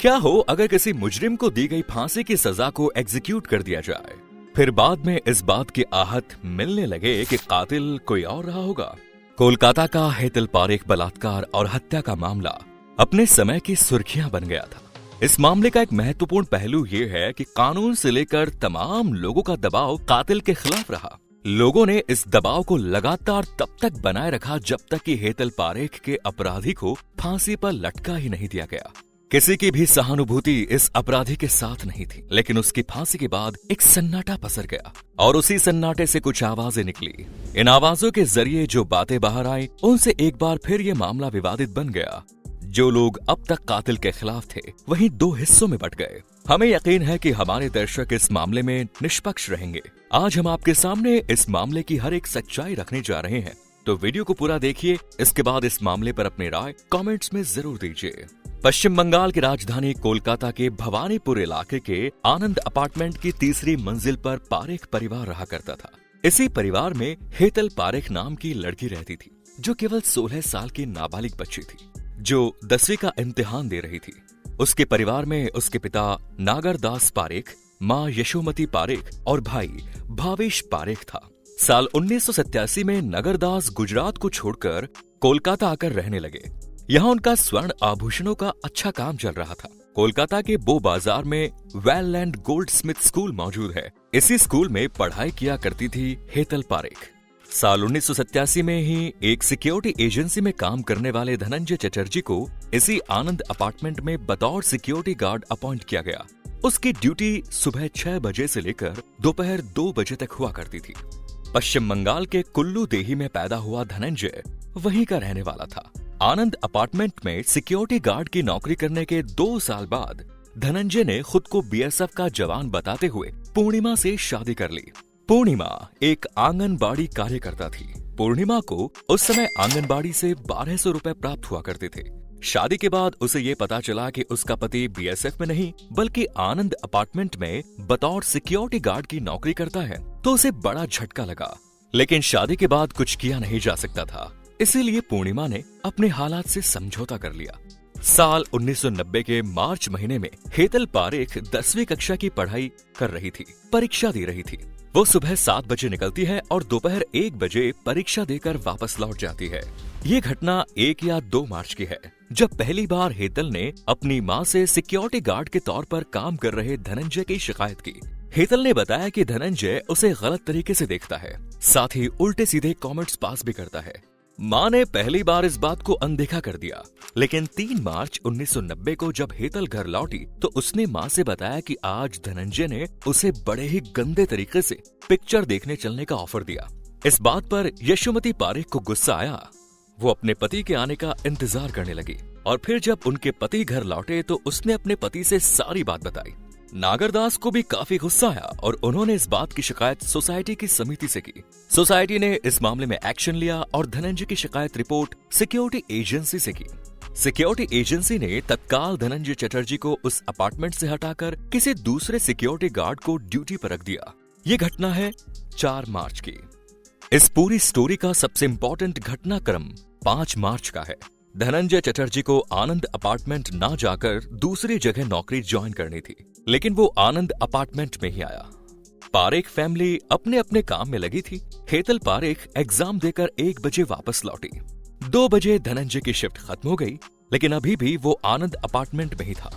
क्या हो अगर किसी मुजरिम को दी गई फांसी की सजा को एग्जीक्यूट कर दिया जाए, फिर बाद में इस बात की आहत मिलने लगे कि कातिल कोई और रहा होगा। कोलकाता का हेतल पारेख बलात्कार और हत्या का मामला अपने समय की सुर्खियां बन गया था। इस मामले का एक महत्वपूर्ण पहलू ये है कि कानून से लेकर तमाम लोगों का दबाव कातिल के खिलाफ रहा। लोगों ने इस दबाव को लगातार तब तक बनाए रखा जब तक कि हेतल पारेख के अपराधी को फांसी पर लटका ही नहीं दिया गया। किसी की भी सहानुभूति इस अपराधी के साथ नहीं थी, लेकिन उसकी फांसी के बाद एक सन्नाटा पसर गया और उसी सन्नाटे से कुछ आवाजें निकली। इन आवाजों के जरिए जो बातें बाहर आई, उनसे एक बार फिर ये मामला विवादित बन गया। जो लोग अब तक कातिल के खिलाफ थे, वहीं दो हिस्सों में बंट गए। हमें यकीन है कि हमारे दर्शक इस मामले में निष्पक्ष रहेंगे। आज हम आपके सामने इस मामले की हर एक सच्चाई रखने जा रहे हैं, तो वीडियो को पूरा देखिए। इसके बाद इस मामले पर अपनी राय कमेंट्स में जरूर दीजिए। पश्चिम बंगाल की राजधानी कोलकाता के भवानीपुर इलाके के आनंद अपार्टमेंट की तीसरी मंजिल पर पारेख परिवार रहा करता था। इसी परिवार में हेतल पारेख नाम की लड़की रहती थी, जो केवल 16 साल की नाबालिग बच्ची थी, जो 10वीं का इम्तिहान दे रही थी। उसके परिवार में उसके पिता नागरदास पारेख, माँ यशोमती पारेख और भाई भावेश पारेख था। साल 1987 में नगरदास गुजरात को छोड़कर कोलकाता आकर रहने लगे। यहाँ उनका स्वर्ण आभूषणों का अच्छा काम चल रहा था। कोलकाता के बो बाजार में वेललैंड गोल्ड स्मिथ स्कूल मौजूद है। इसी स्कूल में पढ़ाई किया करती थी हेतल पारेख। साल 1987 में ही एक सिक्योरिटी एजेंसी में काम करने वाले धनंजय चटर्जी को इसी आनंद अपार्टमेंट में बतौर सिक्योरिटी गार्ड अपॉइंट किया गया। उसकी ड्यूटी सुबह 6 बजे से लेकर दोपहर 2 बजे तक हुआ करती थी। पश्चिम बंगाल के कुल्लू देही में पैदा हुआ धनंजय वहीं का रहने वाला था। आनंद अपार्टमेंट में सिक्योरिटी गार्ड की नौकरी करने के 2 साल बाद धनंजय ने खुद को बीएसएफ का जवान बताते हुए पूर्णिमा से शादी कर ली। पूर्णिमा एक आंगनबाड़ी कार्यकर्ता थी। पूर्णिमा को उस समय आंगनबाड़ी से 1200 रुपए प्राप्त हुआ करते थे। शादी के बाद उसे ये पता चला कि उसका पति बीएसएफ में नहीं बल्कि आनंद अपार्टमेंट में बतौर सिक्योरिटी गार्ड की नौकरी करता है, तो उसे बड़ा झटका लगा। लेकिन शादी के बाद कुछ किया नहीं जा सकता था, इसीलिए पूर्णिमा ने अपने हालात से समझौता कर लिया। साल 1990 के मार्च महीने में हेतल पारेख 10वीं कक्षा की पढ़ाई कर रही थी, परीक्षा दे रही थी। वो सुबह 7 बजे निकलती है और दोपहर 1 बजे परीक्षा देकर वापस लौट जाती है। ये घटना 1 या 2 मार्च की है, जब पहली बार हेतल ने अपनी माँ से सिक्योरिटी गार्ड के तौर पर काम कर रहे धनंजय की शिकायत की। हेतल ने बताया कि धनंजय उसे गलत तरीके से देखता है, साथ ही उल्टे सीधे कमेंट्स पास भी करता है। माँ ने पहली बार इस बात को अनदेखा कर दिया, लेकिन 3 मार्च 1990 को जब हेतल घर लौटी तो उसने माँ से बताया कि आज धनंजय ने उसे बड़े ही गंदे तरीके से पिक्चर देखने चलने का ऑफर दिया। इस बात पर यशोमती पारेख को गुस्सा आया। वो अपने पति के आने का इंतजार करने लगी और फिर जब उनके पति घर लौटे तो उसने अपने पति से सारी बात बताई। नागरदास को भी काफी गुस्सा आया और उन्होंने इस बात की शिकायत सोसाइटी की समिति से की। सोसाइटी ने इस मामले में एक्शन लिया और धनंजय की शिकायत रिपोर्ट सिक्योरिटी एजेंसी से की। सिक्योरिटी एजेंसी ने तत्काल धनंजय चटर्जी को उस अपार्टमेंट से हटाकर किसी दूसरे सिक्योरिटी गार्ड को ड्यूटी पर रख दिया। ये घटना है 4 मार्च की। इस पूरी स्टोरी का सबसे इम्पोर्टेंट घटनाक्रम 5 मार्च का है। धनंजय चटर्जी को आनंद अपार्टमेंट ना जाकर दूसरी जगह नौकरी ज्वाइन करनी थी, लेकिन वो आनंद अपार्टमेंट में ही आया। पारेख फैमिली अपने अपने काम में लगी थी। हेतल पारेख एग्जाम देकर 1 बजे वापस लौटी। 2 बजे धनंजय की शिफ्ट खत्म हो गई, लेकिन अभी भी वो आनंद अपार्टमेंट में ही था।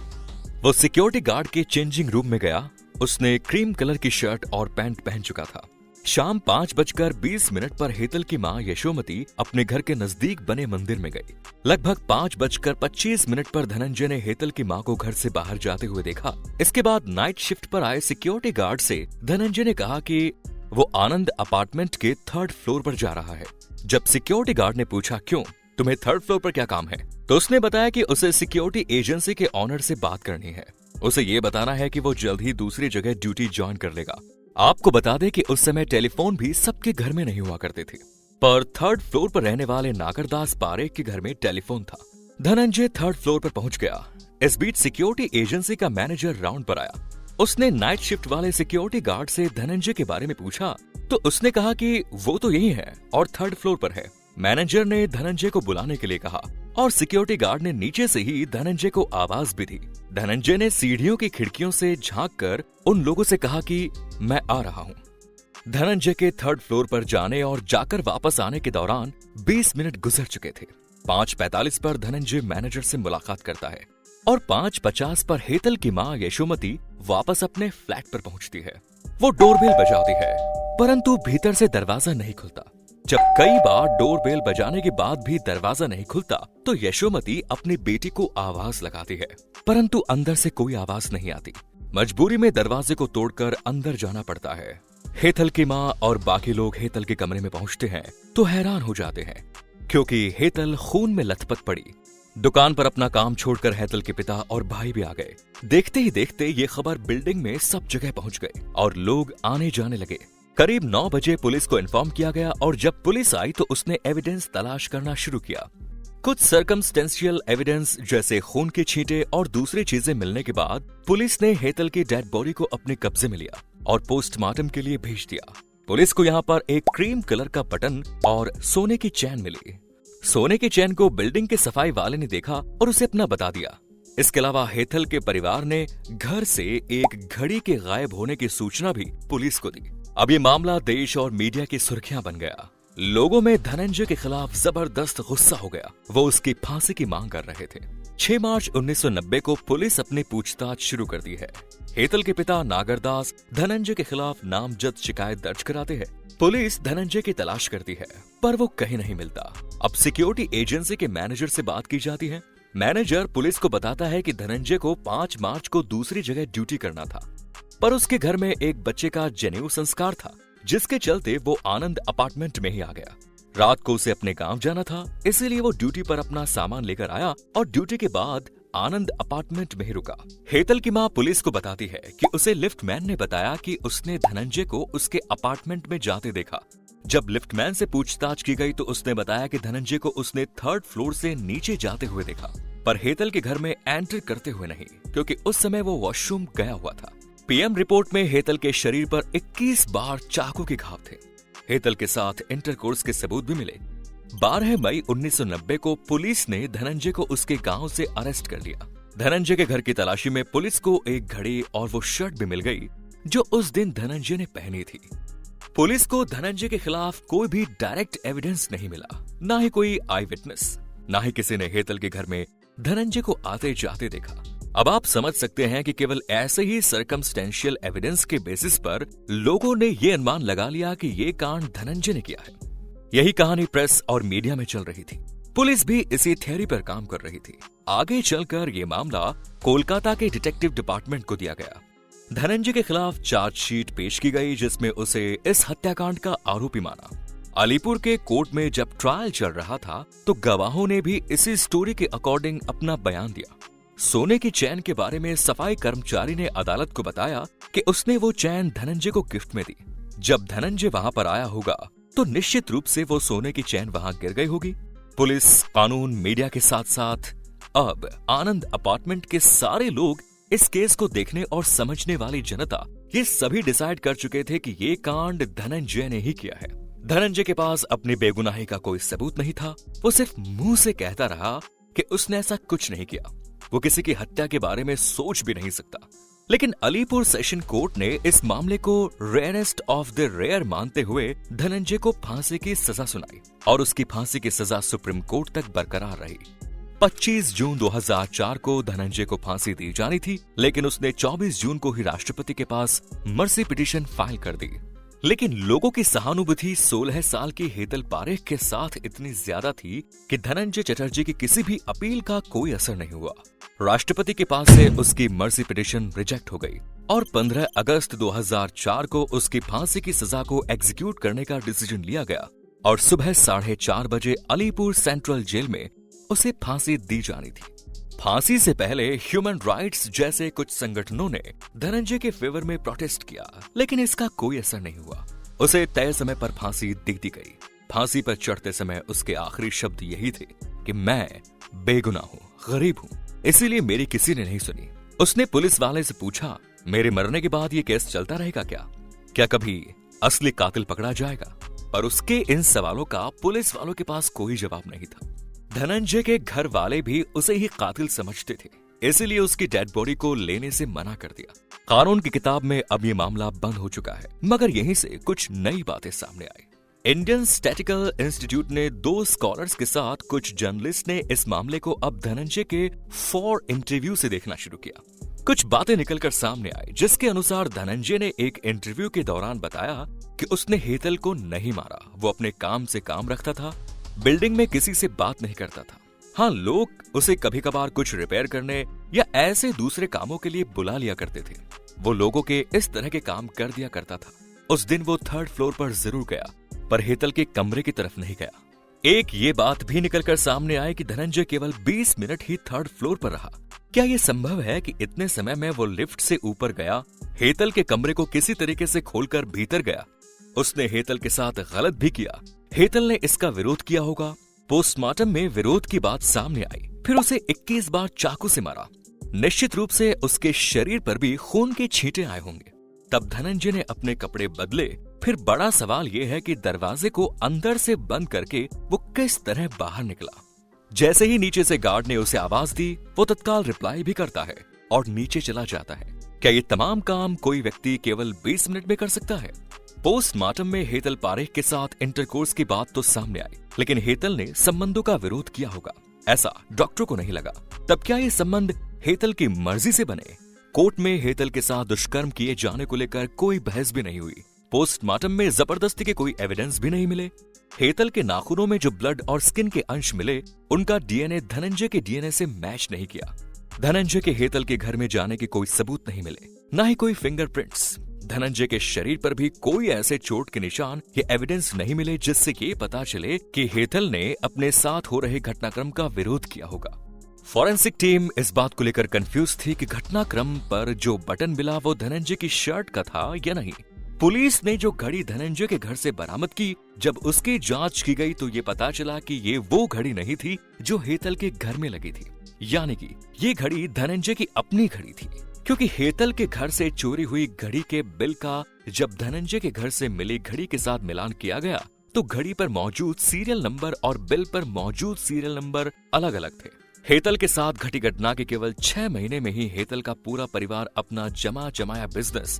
वो सिक्योरिटी गार्ड के चेंजिंग रूम में गया। उसने क्रीम कलर की शर्ट और पैंट पहन चुका था। शाम 5:20 पर हेतल की माँ यशोमती अपने घर के नजदीक बने मंदिर में गई। लगभग 5:25 पर धनंजय ने हेतल की माँ को घर से बाहर जाते हुए देखा। इसके बाद नाइट शिफ्ट पर आए सिक्योरिटी गार्ड से धनंजय ने कहा कि वो आनंद अपार्टमेंट के 3rd फ्लोर पर जा रहा है। जब सिक्योरिटी गार्ड ने पूछा क्यों, तुम्हें 3rd फ्लोर पर क्या काम है, तो उसने बताया कि उसे सिक्योरिटी एजेंसी के ऑनर से बात करनी है। उसे ये बताना है कि वो जल्द ही दूसरी जगह ड्यूटी ज्वाइन कर लेगा। आपको बता दें कि उस समय टेलीफोन भी सबके घर में नहीं हुआ करते थे, पर 3rd फ्लोर पर रहने वाले नागरदास पारेख के घर में टेलीफोन था। धनंजय 3rd फ्लोर पर पहुंच गया। इस बीच सिक्योरिटी एजेंसी का मैनेजर राउंड पर आया। उसने नाइट शिफ्ट वाले सिक्योरिटी गार्ड से धनंजय के बारे में पूछा तो उसने कहा कि वो तो यही है और 3rd फ्लोर पर है। मैनेजर ने धनंजय को बुलाने के लिए कहा और सिक्योरिटी गार्ड ने नीचे से ही धनंजय को आवाज भी दी। धनंजय ने सीढ़ियों की खिड़कियों से झांककर उन लोगों से कहा कि मैं आ रहा हूँ। धनंजय के 3rd फ्लोर पर जाने और जाकर वापस आने के दौरान 20 मिनट गुजर चुके थे। 5:45 पर धनंजय मैनेजर से मुलाकात करता है और 5:50 पर हेतल की मां यशोमती वापस अपने फ्लैट पर पहुंचती है। वो डोरबेल बजाती है, परंतु भीतर से दरवाजा नहीं खुलता। जब कई बार डोरबेल बजाने के बाद भी दरवाजा नहीं खुलता तो यशोमती अपनी बेटी को आवाज लगाती है, परंतु अंदर से कोई आवाज नहीं आती। मजबूरी में दरवाजे को तोड़कर अंदर जाना पड़ता है। हेतल की मां और बाकी लोग हेतल के कमरे में पहुंचते हैं तो हैरान हो जाते हैं, क्योंकि हेतल खून में लथपथ पड़ी। दुकान पर अपना काम छोड़कर हेतल के पिता और भाई भी आ गए। देखते ही देखते ये खबर बिल्डिंग में सब जगह पहुंच गई और लोग आने जाने लगे। करीब 9 बजे पुलिस को इन्फॉर्म किया गया और जब पुलिस आई तो उसने एविडेंस तलाश करना शुरू किया। कुछ सर्कमस्टेंशियल एविडेंस जैसे खून के छींटे और दूसरी चीजें मिलने के बाद पुलिस ने हेतल की डेड बॉडी को अपने कब्जे में लिया और पोस्टमार्टम के लिए भेज दिया। पुलिस को यहाँ पर एक क्रीम कलर का बटन और सोने की चैन मिली। सोने की चैन को बिल्डिंग के सफाई वाले ने देखा और उसे अपना बता दिया। इसके अलावा हेतल के परिवार ने घर से एक घड़ी के गायब होने की सूचना भी पुलिस को दी। अब ये मामला देश और मीडिया की सुर्खियां बन गया। लोगों में धनंजय के खिलाफ जबरदस्त गुस्सा हो गया। वो उसकी फांसी की मांग कर रहे थे। 6 मार्च 1990 को पुलिस अपनी पूछताछ शुरू कर दी है। हेतल के पिता नागरदास धनंजय के खिलाफ नामजद शिकायत दर्ज कराते हैं। पुलिस धनंजय की तलाश करती है, पर वो कहीं नहीं मिलता। अब सिक्योरिटी एजेंसी के मैनेजर से बात की जाती है। मैनेजर पुलिस को बताता है कि धनंजय को 5 मार्च को दूसरी जगह ड्यूटी करना था, पर उसके घर में एक बच्चे का जनेऊ संस्कार था, जिसके चलते वो आनंद अपार्टमेंट में ही आ गया। रात को उसे अपने गांव जाना था, इसीलिए वो ड्यूटी पर अपना सामान लेकर आया और ड्यूटी के बाद आनंद अपार्टमेंट में ही रुका। हेतल की मां पुलिस को बताती है कि उसे लिफ्टमैन ने बताया कि उसने धनंजय को उसके अपार्टमेंट में जाते देखा। जब लिफ्टमैन से पूछताछ की गई तो उसने बताया कि धनंजय को उसने 3rd फ्लोर से नीचे जाते हुए देखा, पर हेतल के घर में एंटर करते हुए नहीं, क्योंकि उस समय वो वॉशरूम गया हुआ था। पीएम रिपोर्ट में हेतल के शरीर पर 21 बार चाकू के घाव थे। हेतल के साथ इंटरकोर्स के सबूत भी मिले। 12 मई 1990 को पुलिस ने धनंजय को उसके गांव से अरेस्ट कर लिया। धनंजय के घर की तलाशी में पुलिस को एक घड़ी और वो शर्ट भी मिल गई जो उस दिन धनंजय ने पहनी थी। पुलिस को धनंजय के खिलाफ कोई भी डायरेक्ट एविडेंस नहीं मिला, ना ही कोई आई विटनेस, ना ही किसी ने हेतल के घर में धनंजय को आते जाते देखा। अब आप समझ सकते हैं कि केवल ऐसे ही सर्कमस्टेंशियल एविडेंस के बेसिस पर लोगों ने ये अनुमान लगा लिया कि ये कांड धनंजय ने किया है। यही कहानी प्रेस और मीडिया में चल रही थी। पुलिस भी इसी थ्योरी पर काम कर रही थी। आगे चलकर ये मामला कोलकाता के डिटेक्टिव डिपार्टमेंट को दिया गया। धनंजय के खिलाफ चार्जशीट पेश की गई, जिसमें उसे इस हत्याकांड का आरोपी माना। अलीपुर के कोर्ट में जब ट्रायल चल रहा था तो गवाहों ने भी इसी स्टोरी के अकॉर्डिंग अपना बयान दिया। सोने की चैन के बारे में सफाई कर्मचारी ने अदालत को बताया कि उसने वो चैन धनंजय को गिफ्ट में दी। जब धनंजय वहां पर आया होगा तो निश्चित रूप से वो सोने की चैन वहां गिर गई होगी। पुलिस, कानून, मीडिया के साथ साथ अब आनंद अपार्टमेंट के सारे लोग, इस केस को देखने और समझने वाली जनता, ये सभी डिसाइड कर चुके थे कि ये कांड धनंजय ने ही किया है। धनंजय के पास अपनी बेगुनाही का कोई सबूत नहीं था। वो सिर्फ मुंह से कहता रहा कि उसने ऐसा कुछ नहीं किया। वो किसी की हत्या के बारे में सोच भी नहीं सकता। लेकिन अलीपुर सेशन कोर्ट ने इस मामले को रेयरेस्ट ऑफ द रेयर मानते हुए धनंजय को फांसी की सजा सुनाई और उसकी फांसी की सजा सुप्रीम कोर्ट तक बरकरार रही। 25 जून 2004 को धनंजय को फांसी दी जानी थी, लेकिन उसने 24 जून को ही राष्ट्रपति के पास मर्सी पिटीशन फाइल कर दी। लेकिन लोगों की सहानुभूति 16 साल की हेतल पारेख के साथ इतनी ज्यादा थी कि धनंजय चटर्जी की किसी भी अपील का कोई असर नहीं हुआ। राष्ट्रपति के पास से उसकी मर्सी पिटीशन रिजेक्ट हो गई और 15 अगस्त 2004 को उसकी फांसी की सजा को एग्जीक्यूट करने का डिसीजन लिया गया और सुबह 4:30 बजे अलीपुर सेंट्रल जेल में उसे फांसी दी जानी थी। फांसी से पहले ह्यूमन राइट्स जैसे कुछ संगठनों ने धनंजय के फेवर में प्रोटेस्ट किया, लेकिन इसका कोई असर नहीं हुआ। उसे तय समय पर फांसी दे दी गई। फांसी पर चढ़ते समय उसके आखिरी शब्द यही थे कि मैं बेगुनाह हूँ, गरीब हूँ, इसीलिए मेरी किसी ने नहीं सुनी। उसने पुलिस वाले से पूछा, मेरे मरने के बाद ये केस चलता रहेगा क्या कभी असली कातिल पकड़ा जाएगा? पर उसके इन सवालों का पुलिस वालों के पास कोई जवाब नहीं था। धनंजय के घर वाले भी उसे ही कातिल समझते थे, इसीलिए उसकी डेड बॉडी को लेने से मना कर दिया। कानून की किताब में अब ये मामला बंद हो चुका है, मगर यहीं से कुछ नई बातें सामने आई। इंडियन स्टैटिस्टिकल इंस्टीट्यूट ने 2 स्कॉलर्स के साथ कुछ जर्नलिस्ट ने इस मामले को अब धनंजय के 4 इंटरव्यू से देखना शुरू किया। कुछ बातें निकलकर सामने आई, जिसके अनुसार धनंजय ने एक इंटरव्यू के दौरान बताया कि उसने हेतल को नहीं मारा, वो अपने काम से काम रखता था, बिल्डिंग में किसी से बात नहीं करता था। हाँ, लोग उसे कभी कभार कुछ रिपेयर करने या ऐसे दूसरे कामों के लिए बुला लिया करते थे। वो लोगों के इस तरह के काम कर दिया करता था। उस दिन वो 3rd फ्लोर पर जरूर गया, पर हेतल के कमरे की तरफ नहीं गया। एक ये बात भी निकलकर सामने आई कि धनंजय केवल 20 मिनट ही 3rd फ्लोर पर रहा। क्या ये संभव है कि इतने समय में वो लिफ्ट से ऊपर गया, हेतल के कमरे को किसी तरीके से खोलकर भीतर गया? उसने हेतल के साथ गलत भी किया। हेतल ने इसका विरोध किया होगा। पोस्टमार्टम में विरोध की बात सामने आई। फिर उसे 21 बार चाकू से मारा। निश्चित रूप से उसके शरीर पर भी खून के छींटे आए होंगे। तब धनंजय ने अपने कपड़े बदले। फिर बड़ा सवाल यह है कि दरवाजे को अंदर से बंद करके वो किस तरह बाहर निकला। जैसे ही नीचे से गार्ड ने उसे आवाज दी, वो तत्काल रिप्लाई भी करता है और नीचे चला जाता है। क्या ये तमाम काम कोई व्यक्ति केवल 20 मिनट में कर सकता है? पोस्टमार्टम में हेतल पारेख के साथ इंटरकोर्स की बात तो सामने आई, लेकिन हेतल ने संबंधों का विरोध किया होगा, ऐसा डॉक्टर को नहीं लगा। तब क्या ये संबंध हेतल की मर्जी से बने? कोर्ट में हेतल के साथ दुष्कर्म किए जाने को लेकर कोई बहस भी नहीं हुई। पोस्टमार्टम में जबरदस्ती के कोई एविडेंस भी नहीं मिले। हेतल के नाखूनों में जो ब्लड और स्किन के अंश मिले, उनका डीएनए धनंजय के डीएनए से मैच नहीं किया। धनंजय के हेतल के घर में जाने के कोई सबूत नहीं मिले, न ही कोई फिंगरप्रिंट्स। धनंजय के शरीर पर भी कोई ऐसे चोट के निशान या एविडेंस नहीं मिले जिससे ये पता चले कि हेतल ने अपने साथ हो रहे घटनाक्रम का विरोध किया होगा। फॉरेंसिक टीम इस बात को लेकर कंफ्यूज थी कि घटनाक्रम पर जो बटन मिला वो धनंजय की शर्ट का था या नहीं। पुलिस ने जो घड़ी धनंजय के घर से बरामद की, जब उसकी जांच की गई तो ये पता चला कि ये वो घड़ी नहीं थी जो हेतल के घर में लगी थी, यानी कि ये घड़ी धनंजय की अपनी घड़ी थी। क्योंकि हेतल के घर से चोरी हुई घड़ी के बिल का जब धनंजय के घर से मिली घड़ी के साथ मिलान किया गया तो घड़ी पर मौजूद सीरियल नंबर और बिल पर मौजूद सीरियल नंबर अलग अलग थे। हेतल के साथ घटी घटना के केवल 6 महीने में ही हेतल का पूरा परिवार अपना जमा जमाया बिजनेस,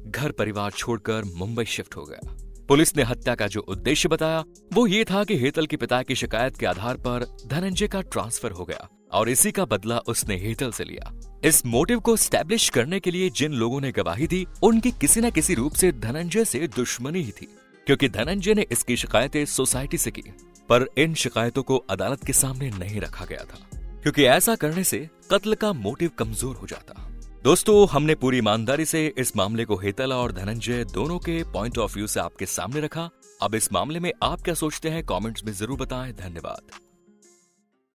घर परिवार छोड़कर मुंबई शिफ्ट हो गया। पुलिस ने हत्या का जो उद्देश्य बताया वो ये था कि हेतल के पिता की शिकायत के आधार पर धनंजय का ट्रांसफर हो गया और इसी का बदला उसने हेतल से लिया। इस मोटिव को स्टैब्लिश करने के लिए जिन लोगों ने गवाही दी उनकी किसी न किसी रूप से धनंजय से दुश्मनी ही थी, क्योंकि धनंजय ने इसकी शिकायतें सोसाइटी से की, पर इन शिकायतों को अदालत के सामने नहीं रखा गया था, क्योंकि ऐसा करने से कत्ल का मोटिव कमजोर हो जाता। दोस्तों, हमने पूरी ईमानदारी से इस मामले को हेतल और धनंजय दोनों के पॉइंट ऑफ व्यू से आपके सामने रखा। अब इस मामले में आप क्या सोचते हैं, कमेंट्स में जरूर बताएं। धन्यवाद।